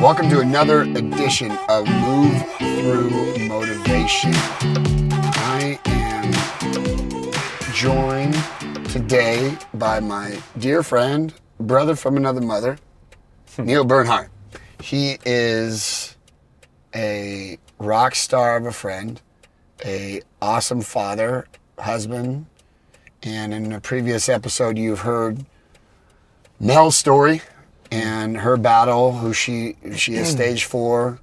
Welcome to another edition of Move Through Motivation. I am joined today by my dear friend, brother from another mother, Neil Bernhart. He is a rock star of a friend, a awesome father, husband, and in a previous episode you've heard Mel's story and her battle, who she is stage 4,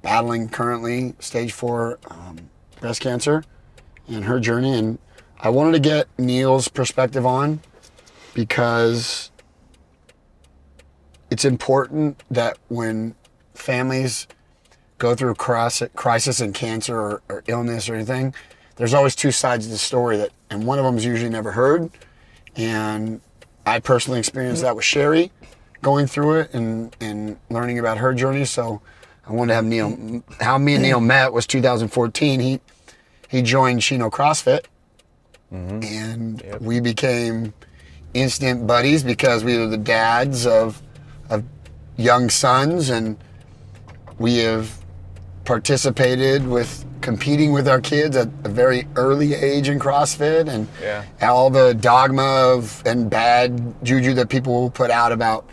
battling currently stage 4 breast cancer, and her journey. And I wanted to get Neil's perspective on, because it's important that when families go through crisis and cancer or illness or anything, there's always two sides of the story, and one of them is usually never heard. And I personally experienced that with Sherry, going through it and learning about her journey. So I wanted to have Neil. How me and Neil met was 2014. He joined Chino CrossFit, and we became instant buddies because we were the dads of young sons, and we have participated with competing with our kids at a very early age in CrossFit, and all the dogma and bad juju that people will put out about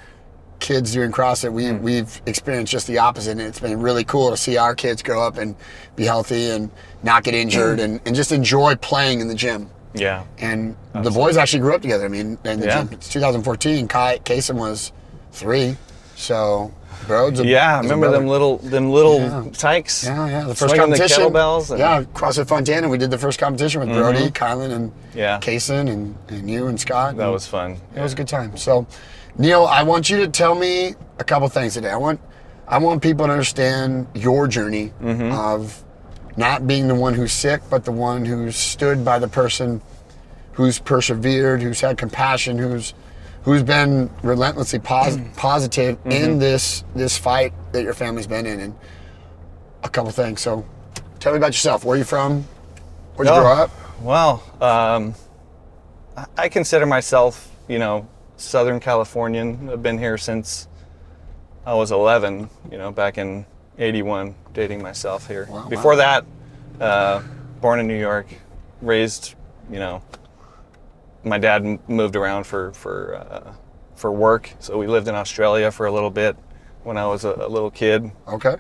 kids doing CrossFit, we've experienced just the opposite, and it's been really cool to see our kids grow up and be healthy and not get injured and just enjoy playing in the gym. Yeah. And absolutely. The boys actually grew up together. I mean, in the gym. It's 2014. Kason was 3, so Brode's I remember them little tykes. Yeah. The first competition. The kettlebells. CrossFit Fontana. We did the first competition with Brody, Kylan, and Kason, and you and Scott. That was fun. It was a good time. So, Neil, I want you to tell me a couple things today. I want people to understand your journey of not being the one who's sick, but the one who's stood by the person who's persevered, who's had compassion, who's been relentlessly positive in this fight that your family's been in, and a couple things. So tell me about yourself. Where are you from? Where'd you grow up? Well, I consider myself, Southern Californian. I've been here since I was 11, back in 81, dating myself here. Wow, Before that, born in New York, raised, my dad moved around for work, so we lived in Australia for a little bit when I was a little kid. Okay.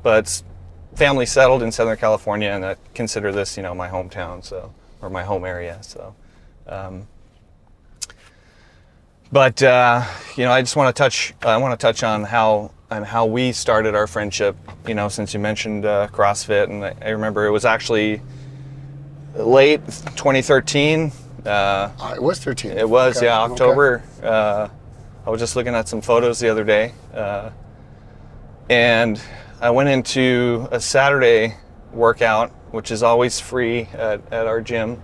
But family settled in Southern California, and I consider this, my hometown, or my home area. So, I just want to touch on how we started our friendship. Since you mentioned CrossFit, and I remember it was actually late 2013. It was 13. It was, October. Okay. I was just looking at some photos the other day, and I went into a Saturday workout, which is always free at our gym.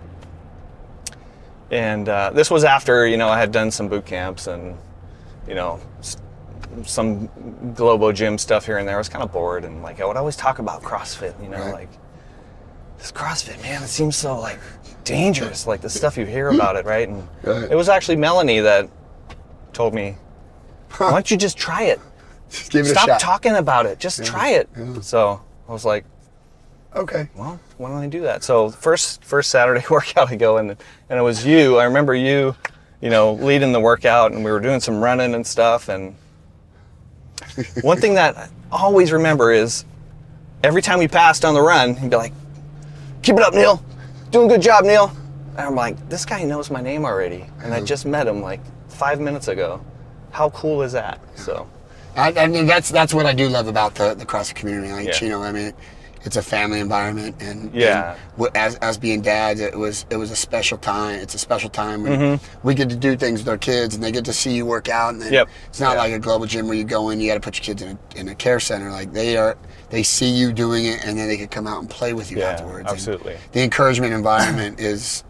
And this was after, I had done some boot camps and, some Globo gym stuff here and there. I was kind of bored, and I would always talk about CrossFit, right. This CrossFit, man, it seems so dangerous, the stuff you hear about it, right? And right. It was actually Melanie that told me, why don't you just try it? Just give it Stop a shot. talking about it. Just try it. Yeah. So I was like, okay. Well, why don't I do that? So first Saturday workout I go in, and it was you. I remember you, leading the workout, and we were doing some running and stuff. And one thing that I always remember is every time we passed on the run, he'd be like, "Keep it up, Neil. Doing a good job, Neil." And I'm like, this guy knows my name already, and I just met him 5 minutes ago. How cool is that? So, I mean, that's what I do love about the CrossFit community. It's a family environment, and as being dads, it was a special time. It's a special time when we get to do things with our kids, and they get to see you work out. And then it's not like a global gym where you go in, you got to put your kids in a care center. They see you doing it, and then they can come out and play with you afterwards. Absolutely. And the encouragement environment is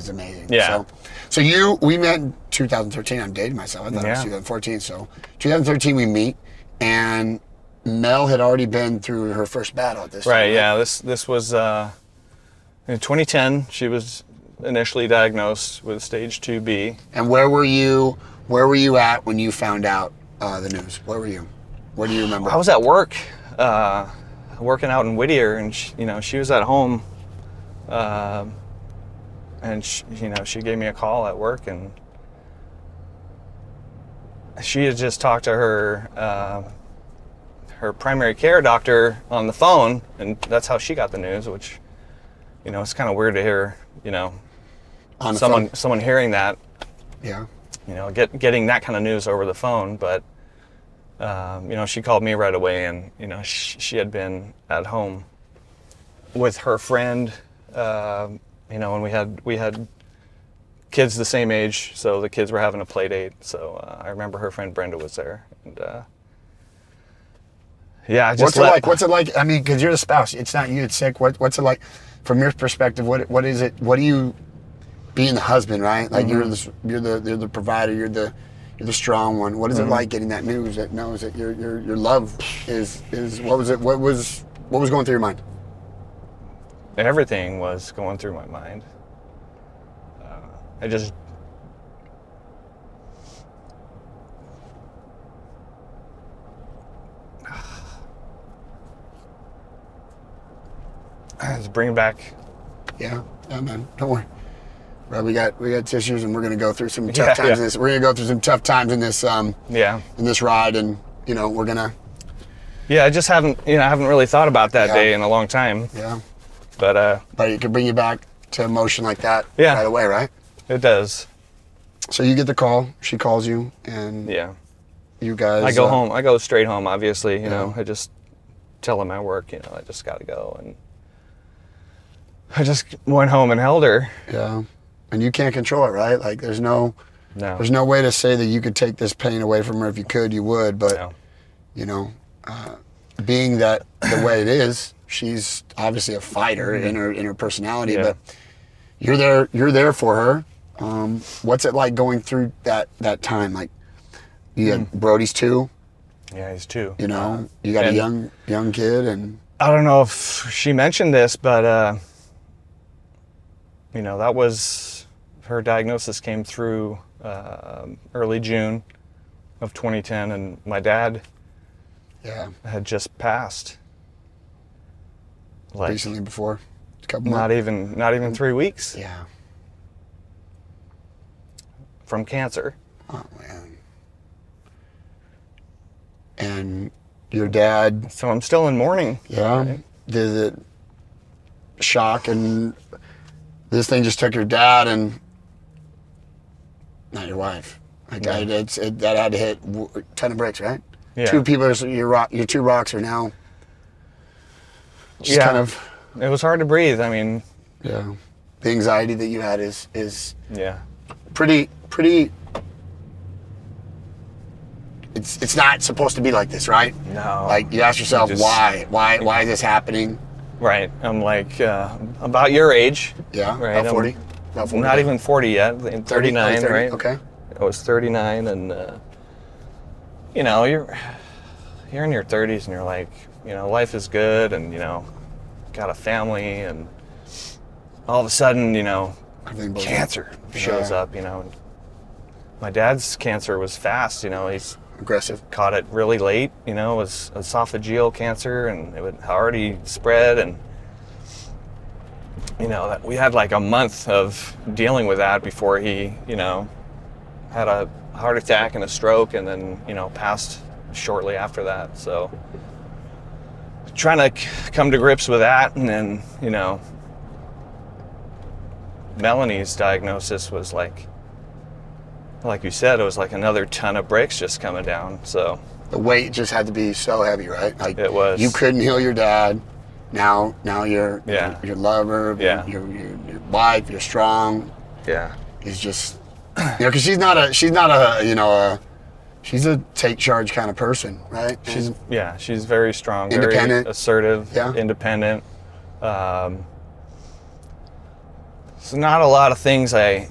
amazing. Yeah. So we met in 2013. I'm dating myself. I thought it was 2014. So 2013 we meet, and Mel had already been through her first battle at this time. Right, yeah. This was in 2010. She was initially diagnosed with stage 2B. And where were you at when you found out the news? Where were you? What do you remember? I was at work, working out in Whittier, and she was at home, and she gave me a call at work, and she had just talked to her primary care doctor on the phone, and that's how she got the news, which, it's kind of weird to hear, On the someone hearing that, Yeah. Getting that kind of news over the phone. But, she called me right away, and, she had been at home with her friend, and we had kids the same age, so the kids were having a play date. So I remember her friend Brenda was there, and What's it like? I mean, because you're the spouse. It's not you. It's sick. What's it like, from your perspective? What is it? What do you, being the husband, right? Like Mm-hmm. you're the provider. You're the strong one. What is it like getting that news that knows that your love is what was it? What was going through your mind? Everything was going through my mind. I just bring back. Yeah, man. Don't worry. Well, we got tissues, and we're gonna go through some tough times. In this. We're gonna go through some tough times in this. In this ride, and we're gonna. Yeah, I just haven't really thought about that day in a long time. Yeah. But it could bring you back to emotion like that Yeah. right away, right? It does. So you get the call. She calls you, and you guys. I go home. I go straight home. Obviously, you Yeah. know. I just tell them at work. I just got to go, and I just went home and held her. Yeah. And you can't control it, right? Like there's no No. way to say that you could take this pain away from her. If you could, you would. But No. being that the way it is, she's obviously a fighter in her personality. Yeah. But you're there for her. What's it like going through that time? Like you had Brody's 2. Yeah, he's 2. You got a young kid, and I don't know if she mentioned this, but that was her diagnosis came through early June of 2010, and my dad had just passed. Like recently, before a couple not months. even 3 weeks Yeah. from cancer. Oh man. And your dad. So I'm still in mourning. Yeah. Right? The shock, and this thing just took your dad and not your wife. Like that had to hit a ton of bricks, right? Yeah. 2 people, your 2 rocks are now just kind of. It was hard to breathe. I mean. Yeah. The anxiety that you had is Yeah. pretty. It's not supposed to be like this, right? No. Like you ask yourself, why is this happening? Right. I'm like about your age. Yeah. Right. About 40. About 40. Not even 40 yet. 39, 30, right? Okay. I was 39, and you're in your 30s, and you're like, life is good, and got a family, and all of a sudden, cancer shows up. And my dad's cancer was fast. He's Aggressive. caught it really late. It was esophageal cancer, and it had already spread, and that we had like a month of dealing with that before he had a heart attack and a stroke, and then passed shortly after that. So trying to come to grips with that, and then Melanie's diagnosis was like you said, it was like another ton of bricks just coming down. So The weight just had to be so heavy, right? Like it was. You couldn't heal your dad. Now your lover, your wife, your strong. Yeah. Is just because she's not a she's a take charge kind of person, right? She's very strong, independent, very assertive, yeah. Independent. So not a lot of things I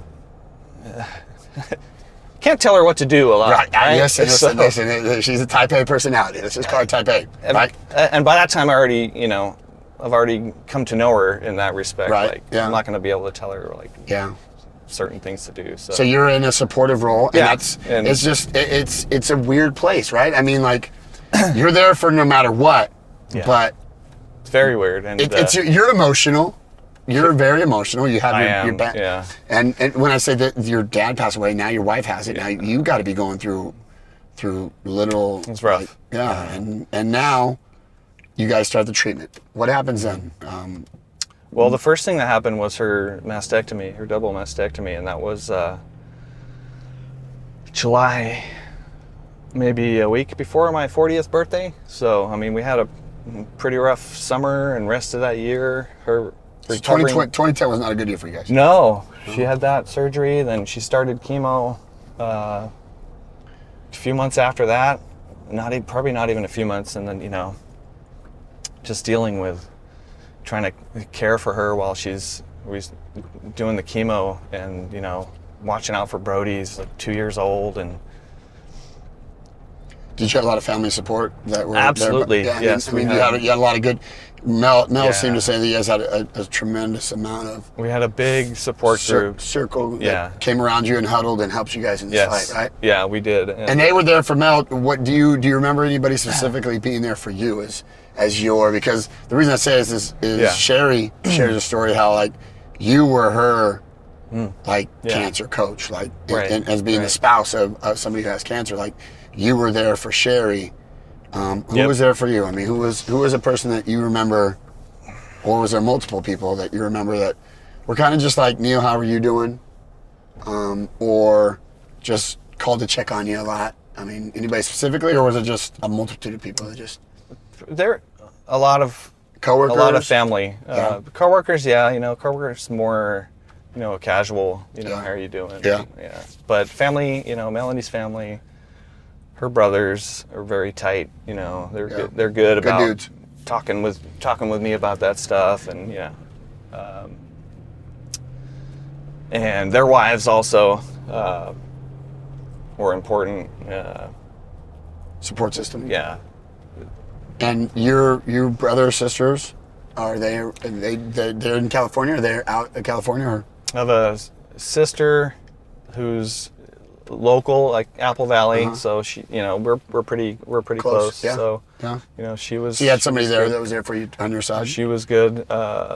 can't tell her what to do a lot. Right. Listen. So, she's a type A personality. Let's just call her type A. Right. And by that time, I've already come to know her in that respect. Right. Like, Yeah. I'm not going to be able to tell her like. Yeah. certain things to do. So you're in a supportive role, and Yeah, it's a weird place, right? I mean, like, you're there for no matter what, but it's very weird. And you're emotional. You're very emotional. You have your yeah. And when I say that your dad passed away, now your wife has it. Now you got to be going through literal. It's rough. Like, and now you guys start the treatment. What happens then? Well, the first thing that happened was her mastectomy, her double mastectomy, and that was July, maybe a week before my 40th birthday. So, I mean, we had a pretty rough summer and rest of that year. Her 2010 was not a good year for you guys. No, she had that surgery, then she started chemo a few months after that, probably not even a few months, and then, you know, just dealing with trying to care for her while she's doing the chemo and, you know, watching out for Brody's like 2 years old. And did you have a lot of family support that were absolutely there? yes. I mean, you had a lot of good. Mel seemed to say that you guys had a tremendous amount of. We had a big support group circle that came around you and huddled and helped you guys in this fight, right? Yeah, we did. And they were there for Mel. What do you remember anybody specifically being there for you because the reason I say this is Sherry shares a story how like you were her cancer coach, like and as being the spouse of somebody who has cancer, like you were there for Sherry. Who was there for you? I mean, who was a person that you remember, or was there multiple people that you remember that were kind of just like, Neil, how are you doing? Or just called to check on you a lot? I mean, anybody specifically, or was it just a multitude of people that just... There a lot of coworkers, a lot of family, coworkers. Yeah, you know, coworkers more, you know, casual. You know, how are you doing? Yeah. But family, you know, Melanie's family, her brothers are very tight. You know, they're good about dudes. talking with me about that stuff, and and their wives also were important. Support system. Yeah. And your brother or sisters, are they're in California? Or they're out of California? Or? I have a sister who's local, like Apple Valley. So she, you know, we're pretty close. Yeah. So you know, she was. So you had somebody there that was there for you on your side. She was good,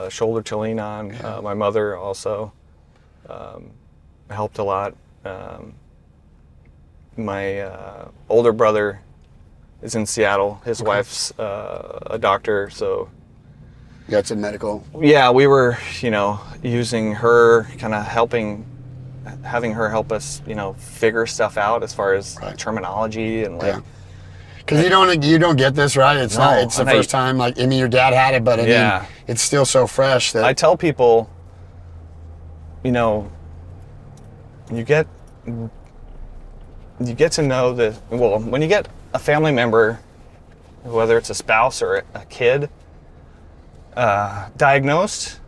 shoulder to lean on. My mother also helped a lot. My older brother is in Seattle. His wife's a doctor, so. You had some medical. Yeah, we were, you know, using her, kind of having her help us, you know, figure stuff out as far as terminology and like. Because you don't get this, right? It's not. It's the first time. Like, I mean, your dad had it, but I mean, it's still so fresh that I tell people, you know, you get to know that. Well, when you get a family member, whether it's a spouse or a kid, diagnosed,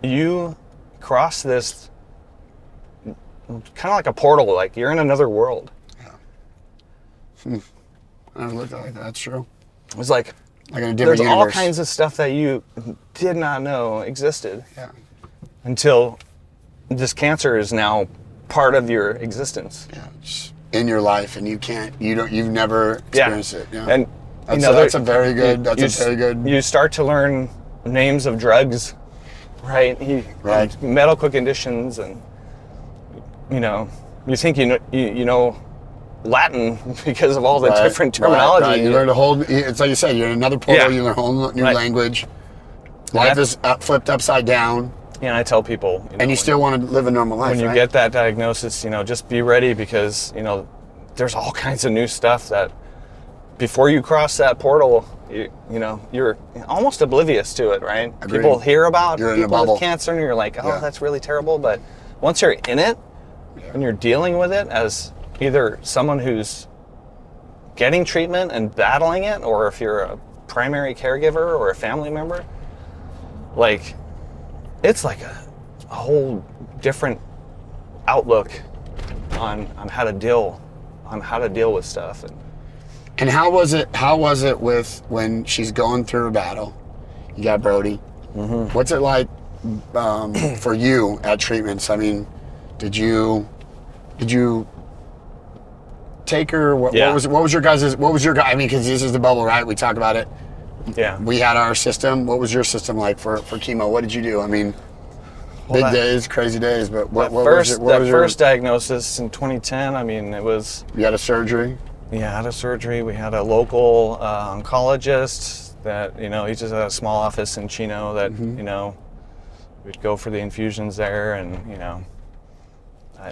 you cross this kind of like a portal, like you're in another world. I never looked at it like that. That's true. It's like in a different there's universe. all kinds of stuff that you did not know existed until this cancer is now part of your existence. Yeah, it's in your life, and you've never experienced it. Yeah. And that's a very good. You start to learn names of drugs, right? And medical conditions, and you know, you think you know Latin because of all the different terminology. Right. You learn a whole. It's like you said, you're in another portal. You learn a whole new language. Life is flipped upside down. And I tell people, you know, and you still want to live a normal life. When you get that diagnosis, you know, just be ready, because you know there's all kinds of new stuff that before you cross that portal, you know, you're almost oblivious to it, right? Agreed. People hear about you're people with cancer, and you're like, oh, that's really terrible. But once you're in it, and you're dealing with it as either someone who's getting treatment and battling it, or if you're a primary caregiver or a family member, like, it's like a whole different outlook on how to deal with stuff. And how was it with when she's going through a battle? You got Brody. Mm-hmm. What's it like for you at treatments? I mean, did you take her? What was your guys'? I mean, because this is the bubble, right? We talked about it. Yeah. We had our system. What was your system like for chemo? What did you do? I mean, big days, crazy days, but what was your... First diagnosis in 2010, I mean, it was... You had a surgery? Yeah, I had a surgery. We had a local oncologist that, you know, he just had a small office in Chino that, you know, we'd go for the infusions there, and, you know,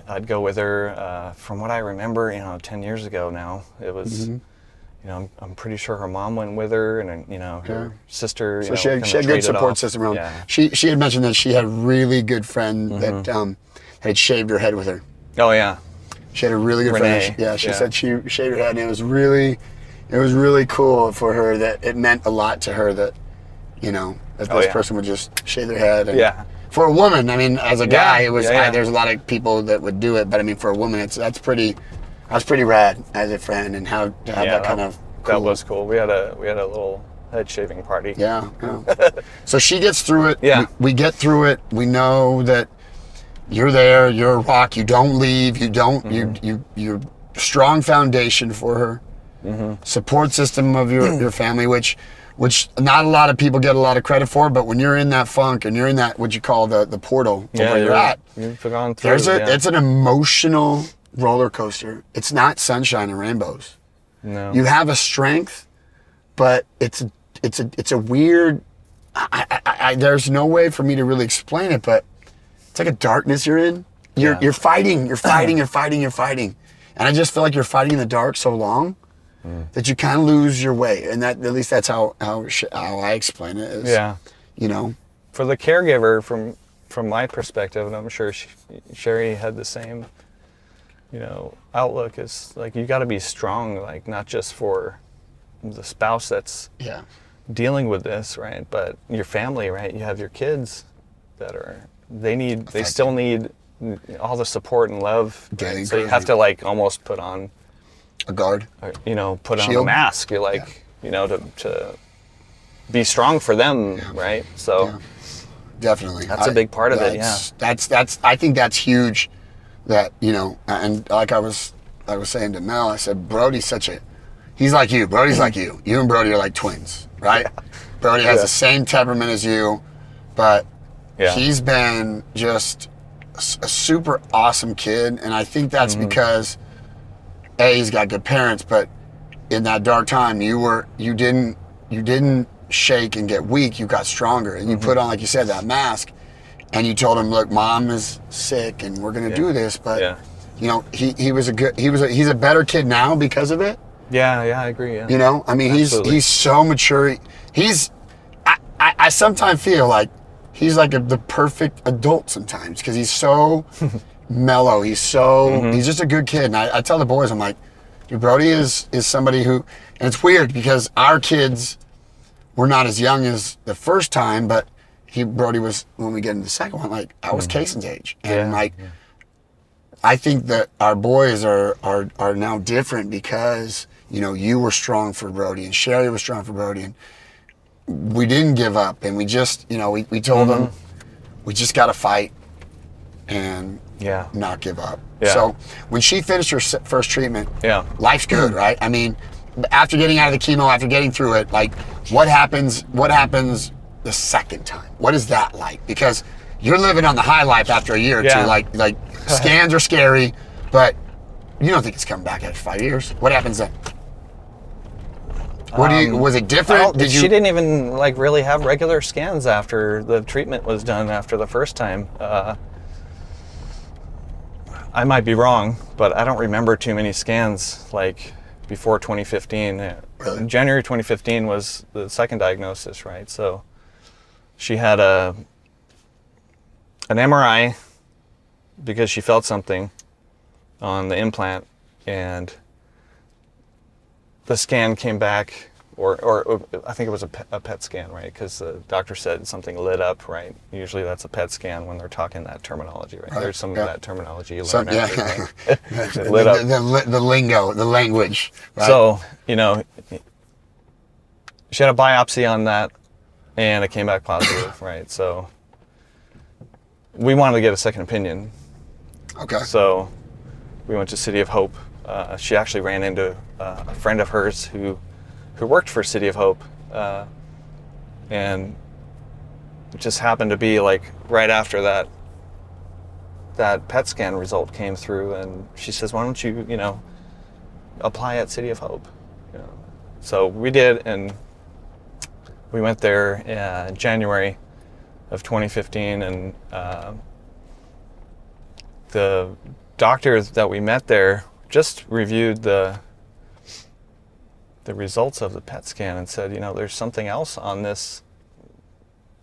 I'd go with her. From what I remember, you know, 10 years ago now, it was... You know, I'm pretty sure her mom went with her, and you know, her sister. So she had a good support system around. Yeah. She had mentioned that she had a really good friend that had shaved her head with her. Oh yeah. She had a really good friend. Yeah, she said she shaved her head, and it was really cool for her. That it meant a lot to her that, you know, that this person would just shave their head. And for a woman, I mean, as a guy, it was there's a lot of people that would do it, but I mean, for a woman, that's pretty rad as a friend, and to have that kind of cool. That was cool. We had a little head shaving party. Yeah. So she gets through it. Yeah. We get through it. We know that you're there. You're a rock. You don't leave. You don't. You're strong foundation for her. Support system of your family, which not a lot of people get a lot of credit for, but when you're in that funk and you're in that what you call the portal where you're at, you've gone through. It's an emotional roller coaster. It's not sunshine and rainbows. No. You have a strength, but it's a weird. There's no way for me to really explain it, but it's like a darkness you're in. You're fighting, and I just feel like you're fighting in the dark so long that you kind of lose your way, and that at least that's how I explain it. Is, you know, for the caregiver, from my perspective, and I'm sure Sherry had the same. You know, outlook is like you got to be strong, like not just for the spouse that's dealing with this, right? But your family, right? You have your kids that they still need all the support and love. Right? So you have to like almost put on a guard, or, you know, put on a mask. You're like, you know, to be strong for them, right? So definitely, that's a big part of it. Yeah, that's I think that's huge. That, you know, and like I was saying to Mel, I said, Brody's he's like you. Brody's like you. You and Brody are like twins, right? Brody has the same temperament as you, but he's been just a super awesome kid, and I think that's because he's got good parents, but in that dark time, you didn't shake and get weak. You got stronger, and you put on, like you said, that mask. And you told him, look, mom is sick and we're going to do this. But, you know, he's a better kid now because of it. Yeah, I agree. Yeah. You know, I mean, he's so mature. I sometimes feel like he's like the perfect adult sometimes because he's so mellow. He's just a good kid. And I tell the boys, I'm like, dude, Brody is somebody who, and it's weird because our kids were not as young as the first time, but Brody was, when we get into the second one, like I was Kaysen's age, and I think that our boys are now different because, you know, you were strong for Brody and Sherry was strong for Brody, and we didn't give up, and we just, you know, we told them we just got to fight and not give up. So when she finished her first treatment, life's good, right? I mean, after getting out of the chemo, after getting through it, like what happens the second time? What is that like? Because you're living on the high life after a year or two. Like scans are scary, but you don't think it's coming back after 5 years. What happens then? Was it different? She didn't even like really have regular scans after the treatment was done after the first time. I might be wrong, but I don't remember too many scans like before 2015. Really? January 2015 was the second diagnosis, right? So she had an MRI because she felt something on the implant, and the scan came back, or I think it was a PET scan, right? Because the doctor said something lit up, right? Usually that's a PET scan when they're talking that terminology, right? There's some of that terminology you learn after. Lit up. The lingo, the language. Right? So, you know, she had a biopsy on that, and it came back positive, right? So we wanted to get a second opinion. Okay. So we went to City of Hope. She actually ran into a friend of hers who worked for City of Hope, and it just happened to be like right after that PET scan result came through, and she says, "Why don't you, apply at City of Hope?" So we did, and we went there in January of 2015, and the doctor that we met there just reviewed the results of the PET scan and said, there's something else on this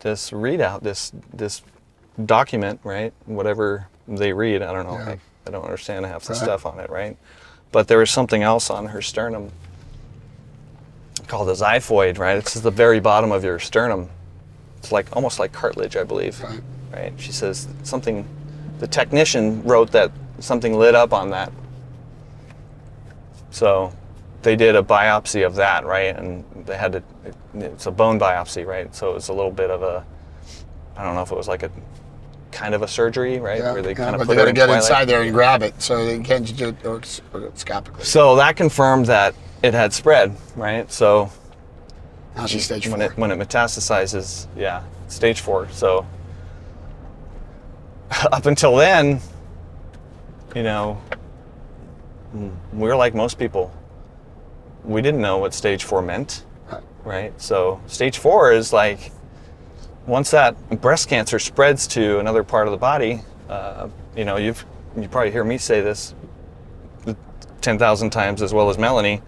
readout, this document, right? Whatever they read, I don't know. Yeah. I don't understand half the stuff on it, right? But there was something else on her sternum called a xiphoid, right? It's the very bottom of your sternum. It's like almost like cartilage, I believe. Right? She says something. The technician wrote that something lit up on that. So they did a biopsy of that, right? And they had to. It's a bone biopsy, right? So it's a little bit of a. I don't know if it was like a kind of a surgery, right? Yeah, where they kind of but put they got it to in get twilight. inside there and grab it, so they can't just do it orthoscopically. So that confirmed that it had spread, right? So Now she's stage 4. when it metastasizes, stage 4. So up until then, we're like most people. We didn't know what stage 4 meant, right? So stage 4 is like once that breast cancer spreads to another part of the body. You probably hear me say this 10,000 times as well as Melanie.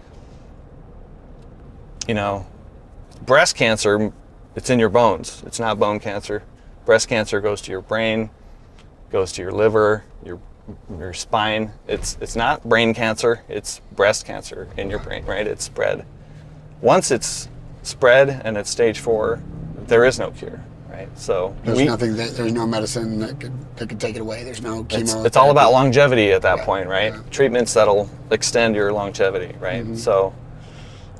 Breast cancer, it's in your bones. It's not bone cancer. Breast cancer goes to your brain, goes to your liver, your spine. It's not brain cancer. It's breast cancer in your brain, right? It's spread. Once it's spread and it's stage 4, there is no cure, right? So there's no medicine that could take it away. There's no chemo. It's all about longevity at that point, right? Yeah. Treatments that'll extend your longevity, right? Mm-hmm. So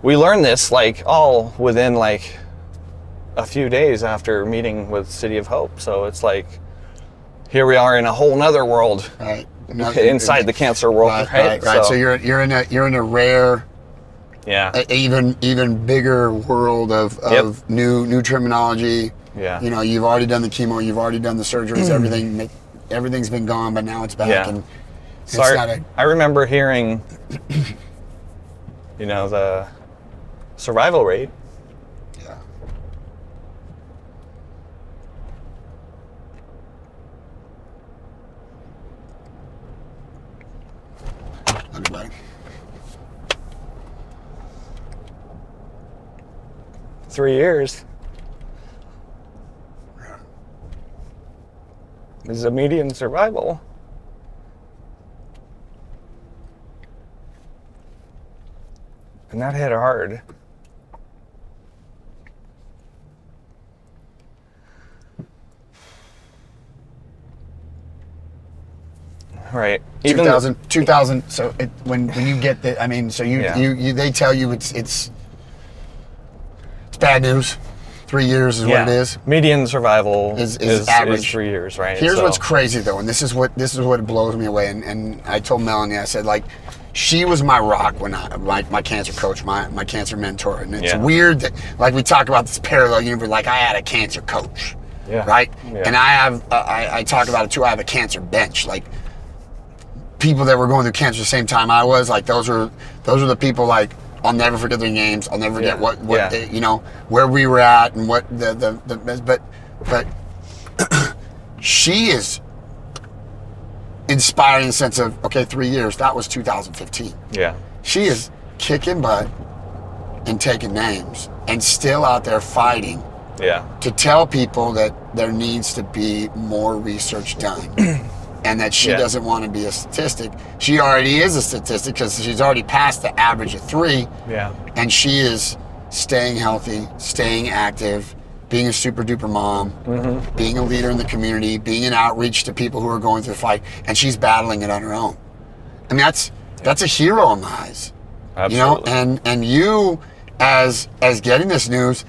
we learned this all within like a few days after meeting with City of Hope. So it's like, here we are in a whole nother world, right? Inside the cancer world, right? So you're in a rare, even bigger world of new terminology. Yeah. You've already done the chemo, you've already done the surgeries, everything's been gone, but now it's back. Yeah. And so I remember hearing, the survival rate. Yeah. Everybody. 3 years. Is a median survival. And that hit hard. Right. 2000. So when you get the, they tell you it's bad news. 3 years is what it is. Median survival is average. Is 3 years, right? Here's what's crazy though, and this is what blows me away. And I told Melanie, I said, like, she was my rock when my cancer coach, my cancer mentor. And it's weird that, like, we talk about this parallel universe, like I had a cancer coach, right? Yeah. And I have I talk about it too. I have a cancer bench, like people that were going through cancer the same time I was. Like those are the people, like, I'll never forget their names. I'll never forget what they, where we were at and what but she is inspiring in the sense of, okay, 3 years, that was 2015. Yeah. She is kicking butt and taking names and still out there fighting to tell people that there needs to be more research done. And that she doesn't want to be a statistic. She already is a statistic because she's already passed the average of 3. Yeah. And she is staying healthy, staying active, being a super duper mom, being a leader in the community, being an outreach to people who are going through the fight, and she's battling it on her own. I mean, that's a hero in my eyes. Absolutely. And you as getting this news,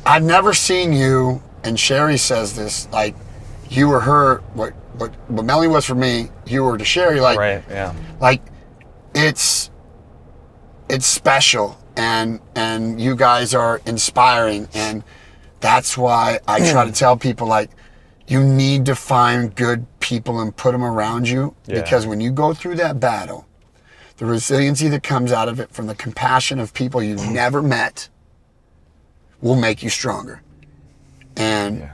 I've never seen you, and Sherry says this, like, you were her, what Melanie was for me, you were to Sherry. Like, right, yeah. Like, it's special, and you guys are inspiring, and that's why I try to tell people, like, you need to find good people and put them around you, because when you go through that battle, the resiliency that comes out of it from the compassion of people you've never met will make you stronger. And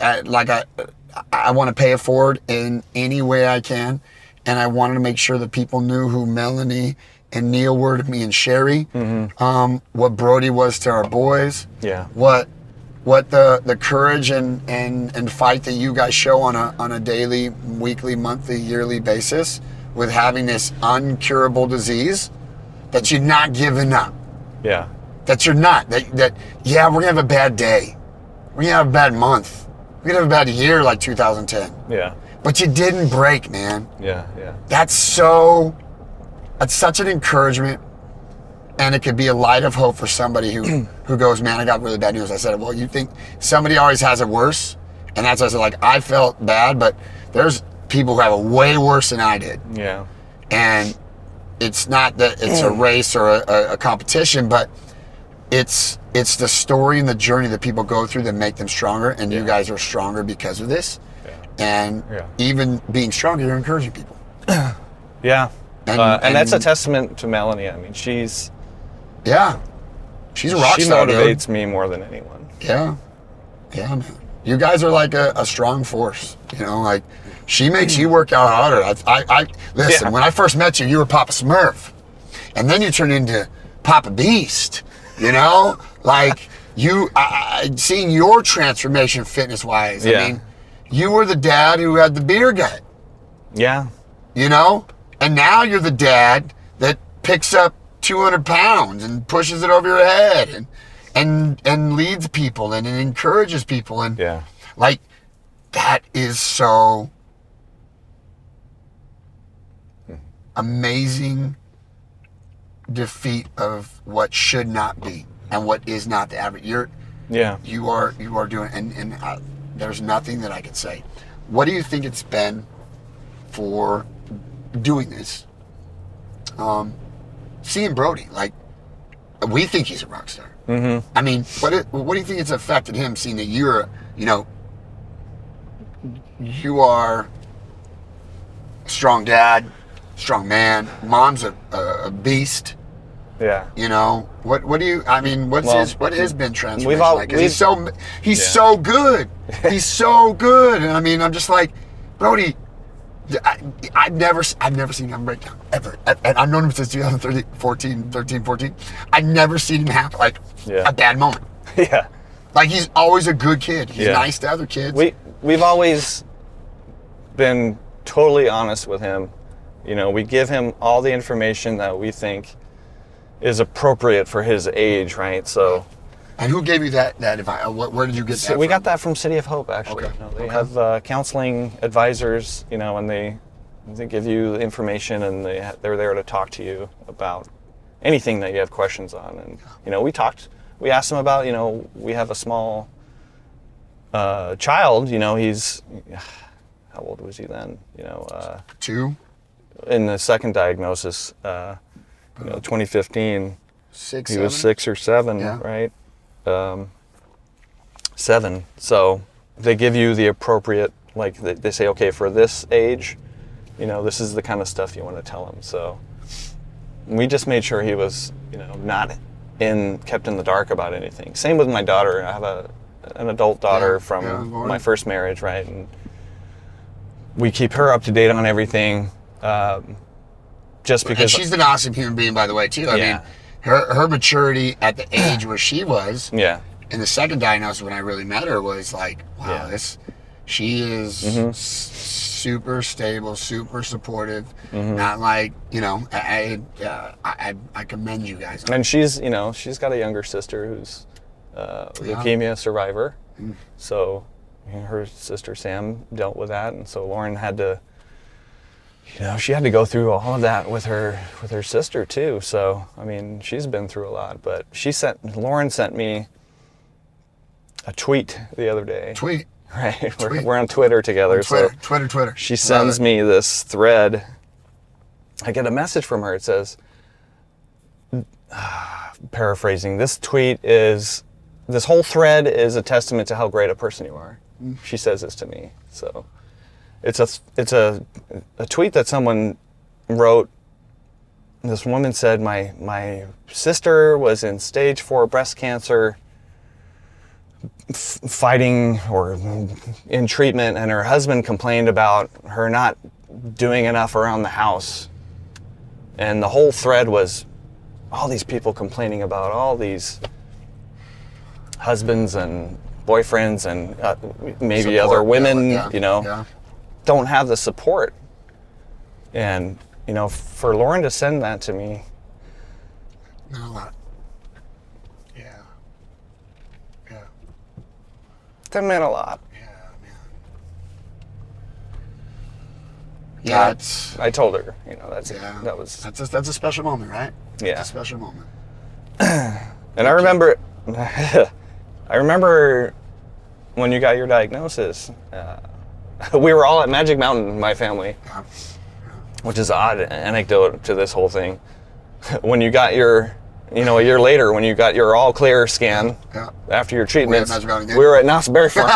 I want to pay it forward in any way I can, and I wanted to make sure that people knew who Melanie and Neil were to me and Sherry, what Brody was to our boys, what the courage and fight that you guys show on a daily, weekly, monthly, yearly basis with having this uncurable disease, that you're not giving up. Yeah. That you're not. That we're gonna have a bad day. We're gonna have a bad month. We're gonna have a bad year like 2010. Yeah. But you didn't break, man. Yeah, yeah. That's such an encouragement, and it could be a light of hope for somebody who goes, man, I got really bad news. I said, well, you think somebody always has it worse? And that's why I said, like, I felt bad, but there's people who have it way worse than I did. Yeah. And it's not that it's a race or a competition, but it's the story and the journey that people go through that make them stronger, and you guys are stronger because of this. Yeah. And even being stronger, you're encouraging people. Yeah. And that's a testament to Melanie. I mean, she's a rock star. She motivates me more than anyone. Yeah. Yeah, man. You guys are like a strong force. You know, like, she makes you work out harder. I listen, when I first met you, you were Papa Smurf. And then you turned into Papa Beast. You know? Like, seeing your transformation fitness-wise. I mean, you were the dad who had the beer gut. Yeah. You know? And now you're the dad that picks up 200 pounds and pushes it over your head and leads people and encourages people. And like, that is so amazing defeat of what should not be and what is not the average. You are doing, and there's nothing that I can say. What do you think it's been for doing this? Seeing Brody, like, we think he's a rock star. Mm-hmm. I mean, what do you think it's affected him, seeing that you're, you are a strong dad, strong man, mom's a beast. Yeah. You know, what do you, I mean, what has been transformation like? He's so good. He's so good. And I mean, I'm just like, Brody, I've never seen him break down, ever. And I've known him since 2014. I've never seen him have like a bad moment. Yeah. Like, he's always a good kid. He's nice to other kids. We've always been totally honest with him. You know, we give him all the information that we think is appropriate for his age, right? So. And who gave you that advice? Where did you get that from? We got that from City of Hope, actually. Okay. They have counseling advisors, and they give you the information, and they're there to talk to you about anything that you have questions on. And we asked him about, we have a small child. He's, how old was he then? 2. In the second diagnosis, 2015. 6, he was 6 or 7, right? 7. So they give you the appropriate, like, they say, okay, for this age, this is the kind of stuff you want to tell him. So we just made sure he was, not kept in the dark about anything. Same with my daughter. I have an adult daughter from my first marriage, right? And we keep her up to date on everything. Just because. And she's an awesome human being, by the way, too. I mean, her maturity at the age where she was. Yeah. And the second diagnosis when I really met her was like, wow, she is super stable, super supportive. Mm-hmm. Not like, I commend you guys. And she's got a younger sister who's a leukemia survivor. Mm. So her sister Sam dealt with that, and so Lauren had to. She had to go through all of that with her sister too. So, I mean, she's been through a lot. But Lauren sent me a tweet the other day. right? We're on Twitter together. Twitter. She sends me this thread. I get a message from her. It says, paraphrasing, this whole thread is a testament to how great a person you are. She says this to me. So it's a tweet that someone wrote. This woman said, my sister was in stage 4 breast cancer, fighting or in treatment, and her husband complained about her not doing enough around the house. And the whole thread was all these people complaining about all these husbands and boyfriends and maybe Support, other women, yeah. don't have the support. And, for Lauren to send that to me. Not a lot. Yeah. That meant a lot. Yeah, man. Yeah, I told her, that's a special moment, right? Yeah. It's a special moment. And I remember, when you got your diagnosis, we were all at Magic Mountain, my family, which is an odd anecdote to this whole thing. When you got your, a year later, when you got your all clear scan after your treatments, we were at Knott's Berry Farm,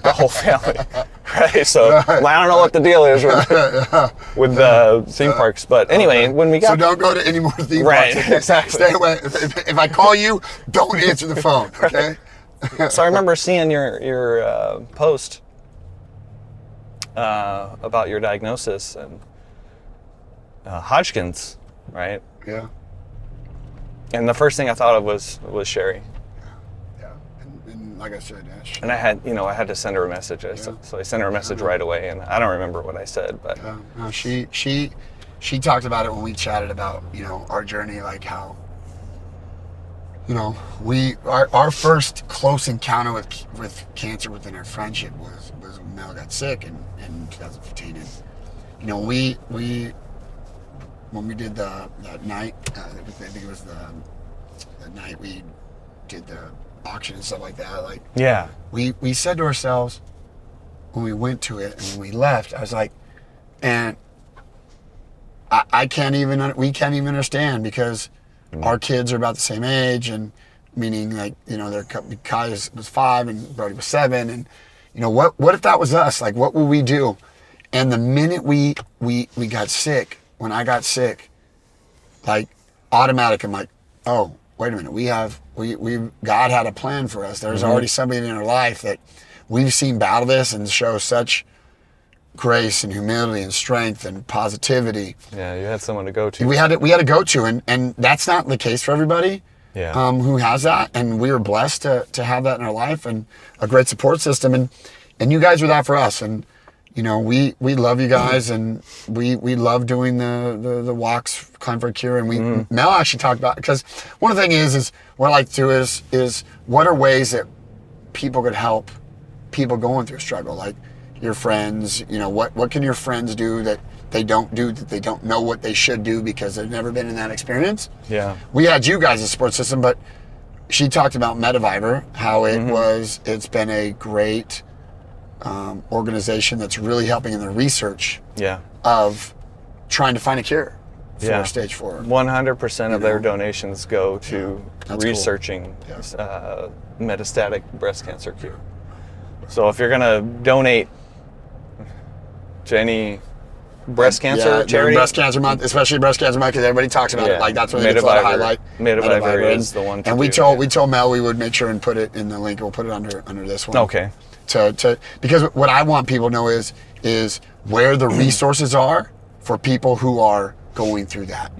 the whole family, right? So I don't know what the deal is with the theme parks, but anyway, when we got... So don't go to any more theme parks. Right, exactly. Stay away. If I call you, don't answer the phone, okay? So I remember seeing your post about your diagnosis and Hodgkin's, right? Yeah. And the first thing I thought of was Sherry. Yeah. And like I said, and I had to send her a message. So I sent her a message right away, and I don't remember what I said, but no, she talked about it when we chatted about our journey, like how our first close encounter with cancer within our friendship was when Mel got sick in 2015, and we when we did that night, I think it was the night we did the auction and stuff like that. Like, yeah, we said to ourselves when we went to it and when we left, I was like, and we can't even understand because our kids are about the same age, and meaning like Kai was 5 and Brody was 7, and what if that was us? Like, what would we do? And the minute we got sick. When I got sick, like automatic, I'm like, oh, wait a minute, God had a plan for us. There's already somebody in our life that we've seen battle this and show such grace and humility and strength and positivity. Yeah, you had someone to go to. We had to go to, and that's not the case for everybody. Yeah. Who has that, and we were blessed to have that in our life and a great support system, and you guys were that for us, and. We love you guys, and we love doing the walks, Climb for a Cure, and Mel actually talked about, because one of the things is what I like to do is what are ways that people could help people going through a struggle, like your friends, what can your friends do that they don't do, that they don't know what they should do because they've never been in that experience. Yeah. We had you guys as a support system, but she talked about Mediviver, how it's been a great organization that's really helping in the research of trying to find a cure for stage 4. 100% of their donations go to researching metastatic breast cancer cure. So if you're going to donate to any breast cancer charity, breast cancer month, especially breast cancer month, because everybody talks about it. Like that's what they get a highlight. Mediviver is the one. And we told Mel we would make sure and put it in the link. We'll put it under this one. Okay. Because what I want people to know is where the resources are for people who are going through that.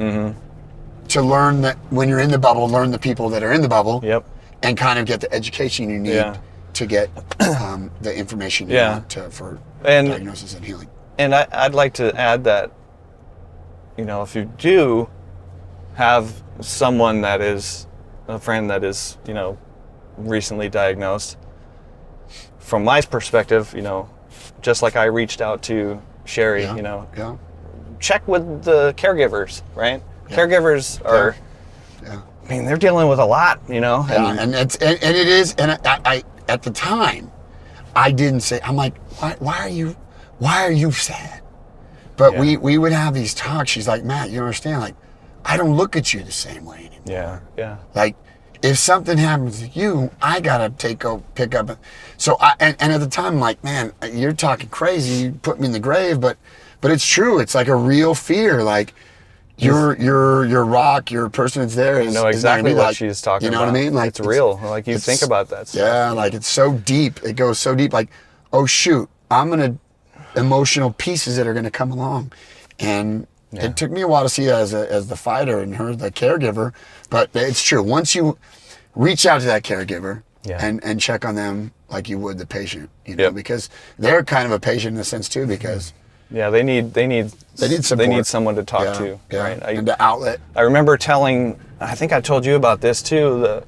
To learn that when you're in the bubble, learn the people that are in the bubble. Yep. And kind of get the education you need to get the information you want for diagnosis and healing. And I'd like to add that, if you do have someone that is a friend that is, recently diagnosed, from my perspective, just like I reached out to Sherry, check with the caregivers, right? Yeah. Caregivers are, I mean, they're dealing with a lot, Yeah, and it is, and I at the time, I didn't say, I'm like, why are you sad? But we would have these talks. She's like, Matt, you understand? Like, I don't look at you the same way anymore. Yeah, yeah. Like, if something happens to you, I gotta pick up. So and at the time, I'm like, man, you're talking crazy. You put me in the grave, but it's true. It's like a real fear. Like, your rock, your person that's there is. I know exactly what like, she's talking about. You know what I mean? Like, it's real. Like, you think about that stuff. Yeah, like, it's so deep. It goes so deep. Like, oh shoot, emotional pieces that are gonna come along, and. Yeah. It took me a while to see it as the fighter and her the caregiver, but it's true. Once you reach out to that caregiver and check on them like you would the patient, because they're kind of a patient in a sense too, because they need support. They need someone to talk to, right? And the outlet. I remember I think I told you about this too,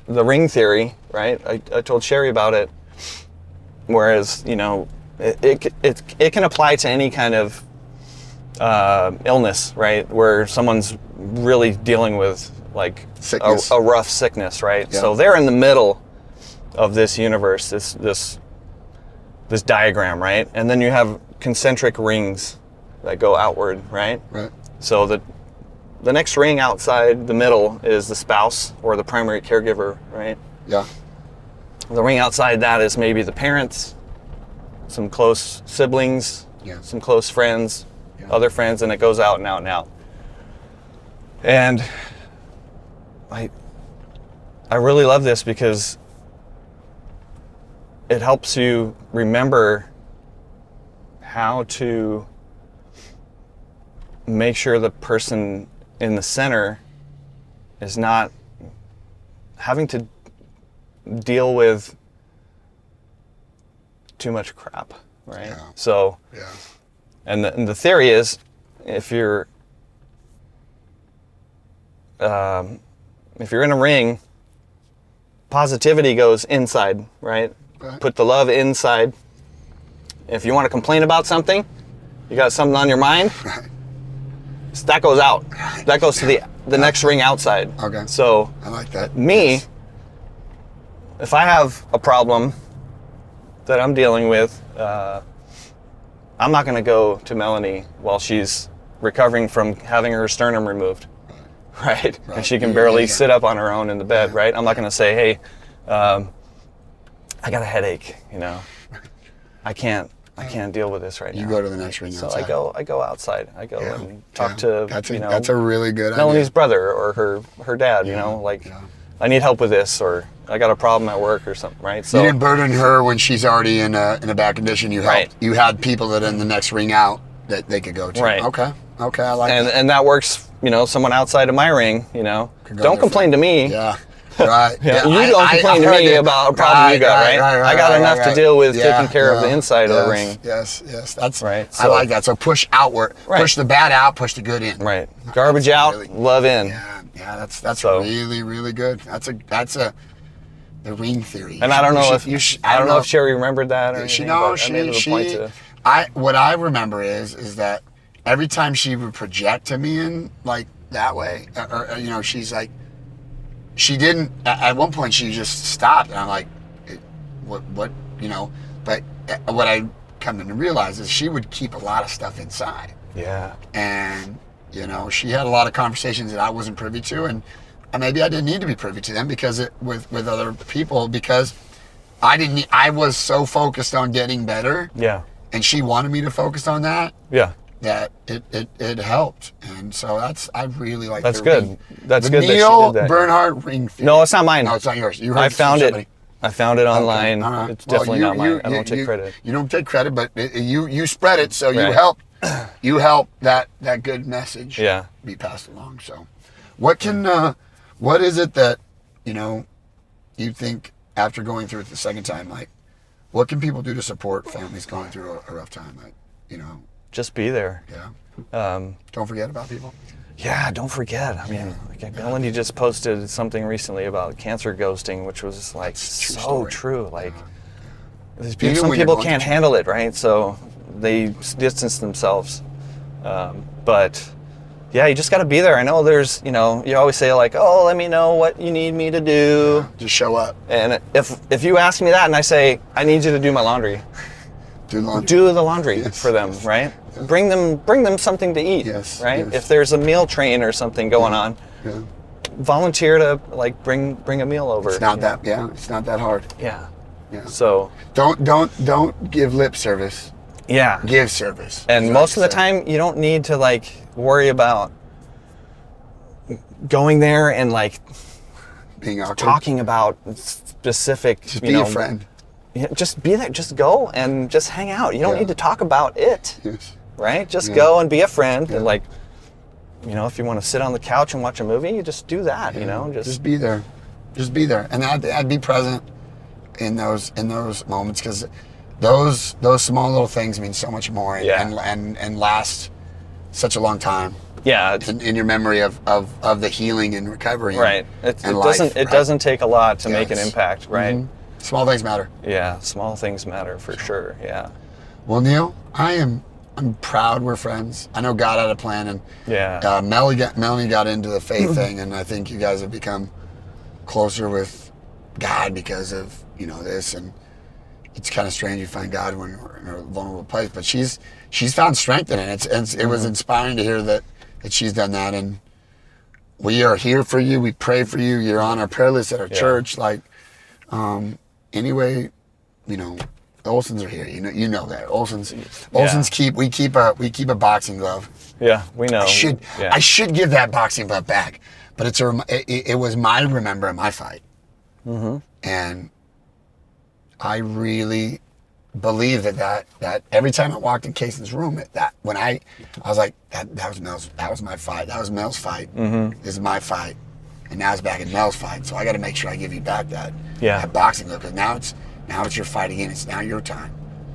the ring theory, right? I told Sherry about it. Whereas it can apply to any kind of illness, right? Where someone's really dealing with like a rough sickness, right? Yeah. So they're in the middle of this universe, this diagram, right? And then you have concentric rings that go outward, right? Right. So the next ring outside the middle is the spouse or the primary caregiver, right? Yeah. The ring outside that is maybe the parents, some close siblings, some close friends, other friends, and it goes out and out and out. And I really love this because it helps you remember how to make sure the person in the center is not having to deal with too much crap, right? Yeah. So, and the theory is, if you're in a ring, positivity goes inside, right? Put the love inside. If you want to complain about something, you got something on your mind, so that goes out. That goes to the next ring outside. Okay. So I like that. Me, if I have a problem that I'm dealing with, I'm not going to go to Melanie while she's recovering from having her sternum removed, right? And she can barely sit up on her own in the bed, right? I'm not going to say, hey, I got a headache, I can't deal with this right now. You go to the next ring outside. So I go outside. I go and talk to that's a really good Melanie's idea. brother or her dad. I need help with this, or I got a problem at work or something, right? So you didn't burden her when she's already in a bad condition. You helped. Right. You had people that in the next ring out that they could go to. Right. Okay, I like that. And that works. Someone outside of my ring. Don't complain to me. Yeah. Right. You don't complain to me about a problem you got, right? I got enough to deal with taking care of the inside of the ring. Yes. That's right. I like that. So push outward. Right. Push the bad out. Push the good in. Right. Garbage out. Really, love in. Yeah. That's really, really good. That's the ring theory. And I don't know if Sherry remembered that or anything. What I remember is that every time she would project to me in like that way, or she's like. She didn't. At one point, she just stopped, and I'm like, "What? But what I come to realize is she would keep a lot of stuff inside. Yeah. And she had a lot of conversations that I wasn't privy to, and maybe I didn't need to be privy to them because with other people because I was so focused on getting better. Yeah. And she wanted me to focus on that. Yeah. That it helped, and so I really like. That's good. Ring. That's the good. Neil that she did that. Bernhart ring theory. No, it's not mine. No, it's not yours. You heard I found somebody. it. I found it online. Okay. It's definitely not mine. I don't take credit. You don't take credit, but you spread it, so right. you help that good message be passed along. So, what is it that you think after going through it the second time, like, what can people do to support families going through a rough time, like, Just be there. Yeah. Don't forget about people. Yeah, don't forget. I mean, Melanie just posted something recently about cancer ghosting, which was like so true. Like, some people can't handle it, right? So they distance themselves. But yeah, you just got to be there. I know there's, you know, you always say like, oh, let me know what you need me to do. Yeah, just show up. And if you ask me that and I say, I need you to do my laundry. Do the laundry for them, right? Yeah. Bring them something to eat, right? Yes. If there's a meal train or something going on, volunteer to like bring a meal over. It's not that it's not that hard. Yeah. Yeah. So don't give lip service. Yeah. Give service. And most of the time you don't need to like worry about going there and like being awkward. Talking about specific, just be a friend. Just be there, just go and just hang out. You don't need to talk about it, right? Just go and be a friend and like, you know, if you want to sit on the couch and watch a movie, you just do that, you know, just be there. Just be there. And I'd be present in those moments because those small little things mean so much more and last such a long time. Yeah, in your memory of the healing and recovery. Right. It doesn't take a lot to make an impact, right? Mm-hmm. Small things matter. Yeah, small things matter for sure. Yeah. Well, Neil, I'm proud we're friends. I know God had a plan, and Melanie got into the faith thing, and I think you guys have become closer with God because of this. And it's kind of strange you find God when we're in a vulnerable place, but she's found strength in it. It was inspiring to hear that she's done that, and we are here for you. We pray for you. You're on our prayer list at our church. Like, anyway, the Olsons are here. You know that Olsons we keep a boxing glove. Yeah, we know. I should give that boxing glove back, but it was my my fight, and I really believe that every time I walked in Cason's room, I was like, that was my fight. That was Mel's fight. This is my fight. And now it's back in Mel's fight. So I got to make sure I give you back that boxing glove, because now it's your fight again. It's now your time.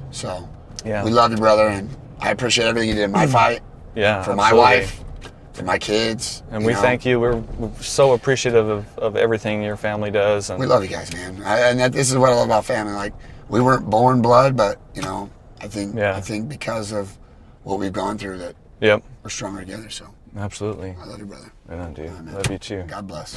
So we love you, brother, and I appreciate everything you did in my fight. Yeah, for my wife, for my kids. And we thank you. We're so appreciative of everything your family does. And we love you guys, man. This is what I love about family. Like, we weren't born blood, but I think because of what we've gone through that we're stronger together. So absolutely. I love you, brother. I do. Love you too. God bless.